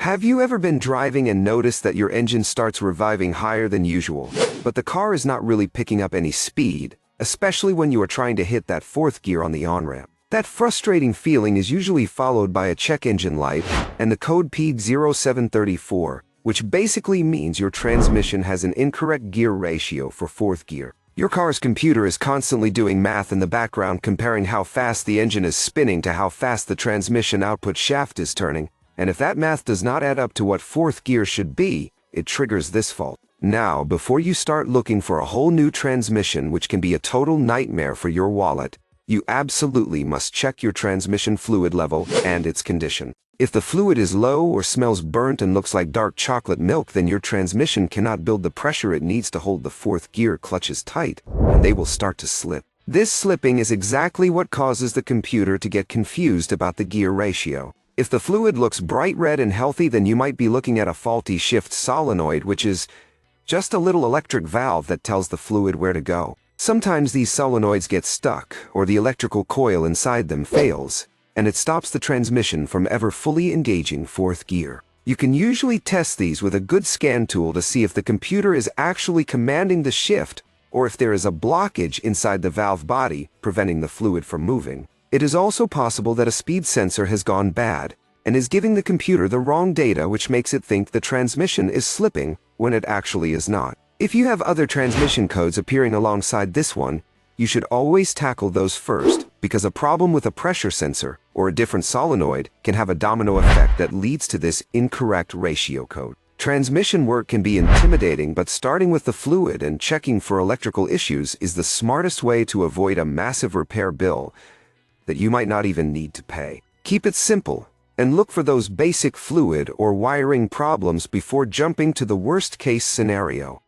Have you ever been driving and noticed that your engine starts revving higher than usual, but the car is not really picking up any speed, especially when you are trying to hit that fourth gear on the on-ramp? That frustrating feeling is usually followed by a check engine light and the code P0734, which basically means your transmission has an incorrect gear ratio for fourth gear. Your car's computer is constantly doing math in the background, comparing how fast the engine is spinning to how fast the transmission output shaft is turning. And if that math does not add up to what fourth gear should be, it triggers this fault. Now, before you start looking for a whole new transmission, which can be a total nightmare for your wallet, you absolutely must check your transmission fluid level and its condition. If the fluid is low or smells burnt and looks like dark chocolate milk, then your transmission cannot build the pressure it needs to hold the fourth gear clutches tight, and they will start to slip. This slipping is exactly what causes the computer to get confused about the gear ratio. If the fluid looks bright red and healthy, then you might be looking at a faulty shift solenoid, which is just a little electric valve that tells the fluid where to go. Sometimes these solenoids get stuck, or the electrical coil inside them fails, and it stops the transmission from ever fully engaging fourth gear. You can usually test these with a good scan tool to see if the computer is actually commanding the shift, or if there is a blockage inside the valve body preventing the fluid from moving. It is also possible that a speed sensor has gone bad and is giving the computer the wrong data, which makes it think the transmission is slipping when it actually is not. If you have other transmission codes appearing alongside this one, you should always tackle those first, because a problem with a pressure sensor or a different solenoid can have a domino effect that leads to this incorrect ratio code. Transmission work can be intimidating, but starting with the fluid and checking for electrical issues is the smartest way to avoid a massive repair bill that you might not even need to pay. Keep it simple and look for those basic fluid or wiring problems before jumping to the worst-case scenario.